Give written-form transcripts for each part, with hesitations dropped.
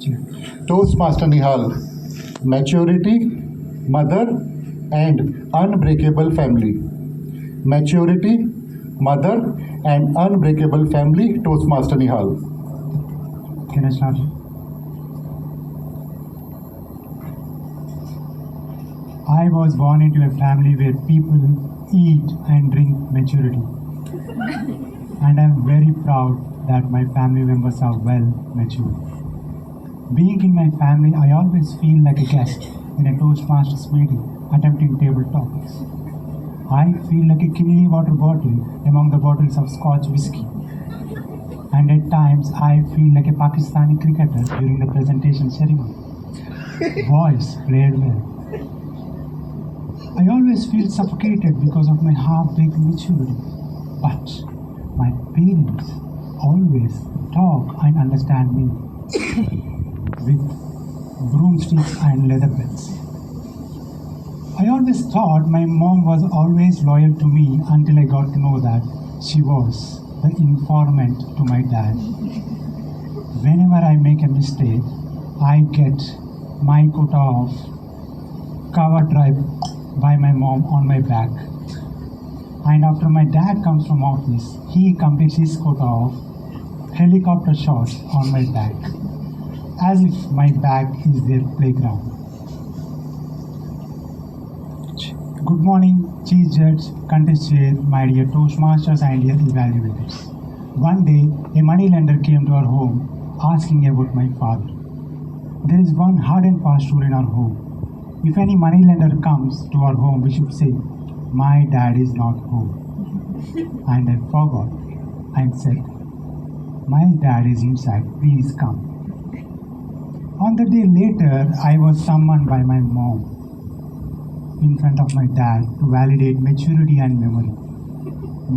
Toastmaster Nihal, maturity, mother, and unbreakable family. Maturity, mother, and unbreakable family, Toastmaster Nihal. Can I start? I was born into a family where people eat and drink maturity. And I'm very proud that my family members are well matured. Being in my family, I always feel like a guest in a Toastmasters meeting attempting table topics. I feel like a Kinley water bottle among the bottles of Scotch whiskey. And at times, I feel like a Pakistani cricketer during the presentation ceremony. Boys played well. I always feel suffocated because of my half-baked maturity. But my parents always talk and understand me with broomsticks and leather belts. I always thought my mom was always loyal to me until I got to know that she was the informant to my dad. Whenever I make a mistake, I get my quota of cover drive by my mom on my back. And after my dad comes from office, he completes his quota of helicopter shots on my back, as if my back is their playground. Good morning, Chief Judge, Contest Chair, my dear Toastmasters and dear evaluators. One day, a moneylender came to our home asking about my father. There is one hard and fast rule in our home. If any moneylender comes to our home, we should say, "My dad is not home." And I forgot and said, "My dad is inside, please come." On the day later, I was summoned by my mom in front of my dad to validate maturity and memory.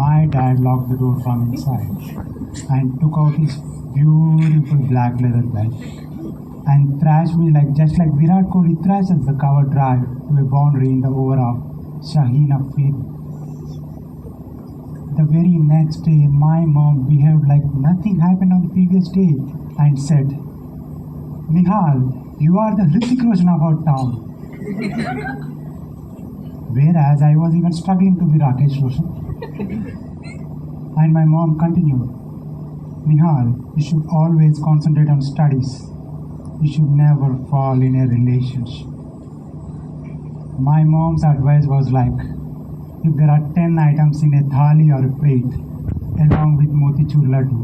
My dad locked the door from inside and took out his beautiful black leather belt and thrashed me just like Virat Kohli thrashes the cover drive to a boundary in the over of Shaheen Afid. The very next day, my mom behaved like nothing happened on the previous day and said, "Nihal, you are the Hrithik Roshan of our town." Whereas I was even struggling to be Rakesh Roshan. And my mom continued, "Nihal, you should always concentrate on studies. You should never fall in a relationship." My mom's advice was like, if there are 10 items in a thali or a plate along with motichur laddu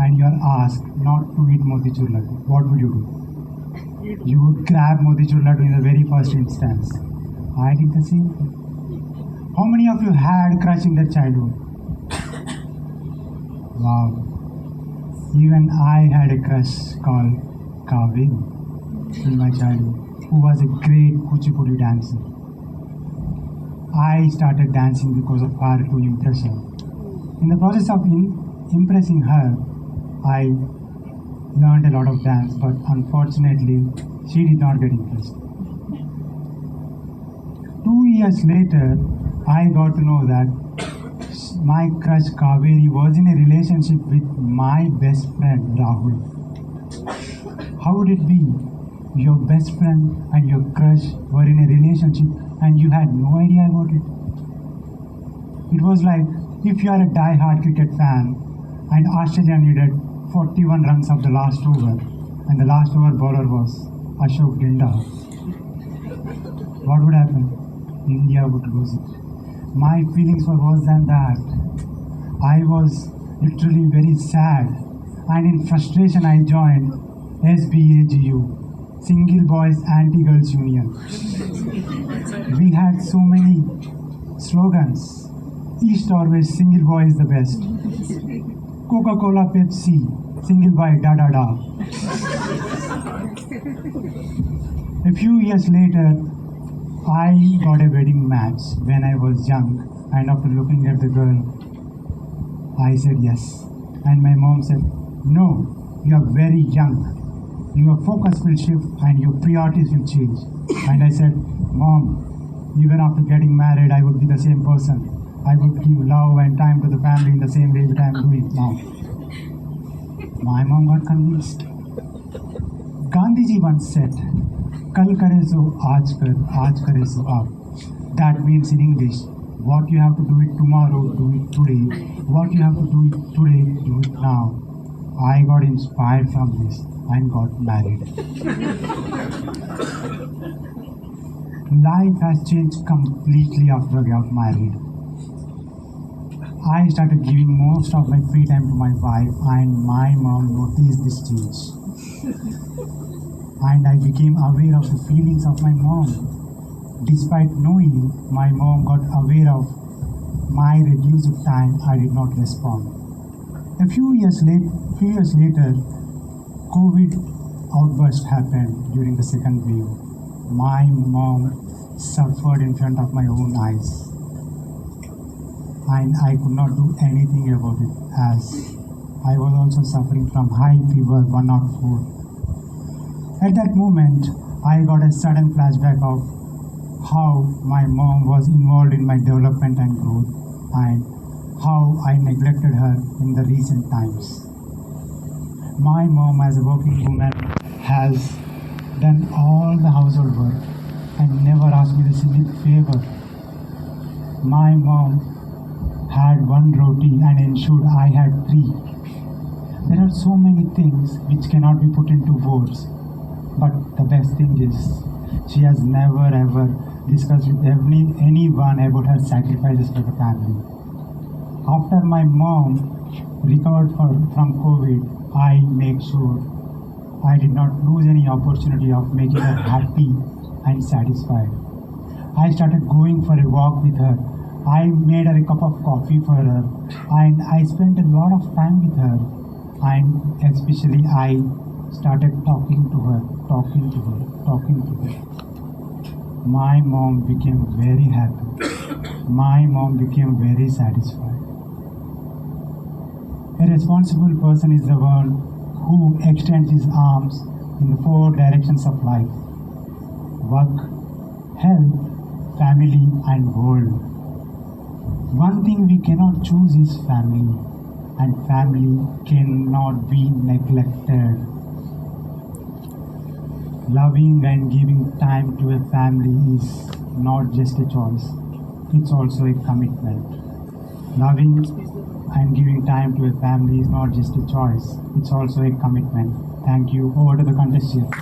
and you are asked not to eat motichur laddu, what would you do? You would grab motichur laddu in the very first instance. I did the same thing. How many of you had crush in their childhood? Wow. Even I had a crush called Kaveri in my childhood, who was a great kuchipudi dancer. I started dancing because of her to impress her. In the process of impressing her, I learned a lot of dance, but unfortunately, she did not get impressed. 2 years later, I got to know that my crush Kaveri was in a relationship with my best friend Rahul. How would it be? Your best friend and your crush were in a relationship and you had no idea about it. It was like if you are a die-hard cricket fan and Australia needed 41 runs of the last over and the last over bowler was Ashok Dinda. What would happen? India would lose it. My feelings were worse than that. I was literally very sad, and in frustration I joined SBAGU, Single Boys Anti-Girls Union. We had so many slogans. East always, single boy is the best. Coca-Cola, Pepsi, single boy, da da da. A few years later, I got a wedding match when I was young, and after looking at the girl, I said yes. And my mom said, "No, you are very young. Your focus will shift and your priorities will change." And I said, "Mom, even after getting married, I would be the same person. I would give love and time to the family in the same way that I am doing now." My mom got convinced. Gandhi ji once said, "Kal kare so aaj kare so ab." That means in English, what you have to do it tomorrow, do it today. What you have to do it today, do it now. I got inspired from this and got married. Life has changed completely after I got married. I started giving most of my free time to my wife, and my mom noticed this change. And I became aware of the feelings of my mom. Despite knowing my mom got aware of my reduced time, I did not respond. A few years later, COVID outburst happened during the second wave. My mom suffered in front of my own eyes, and I could not do anything about it as I was also suffering from high fever 104. At that moment, I got a sudden flashback of how my mom was involved in my development and growth, and how I neglected her in the recent times. My mom, as a working woman, has done all the household work and never asked me the single favor. My mom had one roti and ensured I had three. There are so many things which cannot be put into words, but the best thing is she has never ever discussed with anyone about her sacrifices for the family. After my mom recovered from COVID, I make sure I did not lose any opportunity of making her happy and satisfied. I started going for a walk with her. I made her a cup of coffee for her, and I spent a lot of time with her. And especially I started talking to her. My mom became very happy. My mom became very satisfied. A responsible person is the one who extends his arms in the four directions of life: work, health, family, and world. One thing we cannot choose is family, and family cannot be neglected. Loving and giving time to a family is not just a choice, it's also a commitment. Loving and giving time to a family is not just a choice, it's also a commitment. Thank you. Over to the contestant.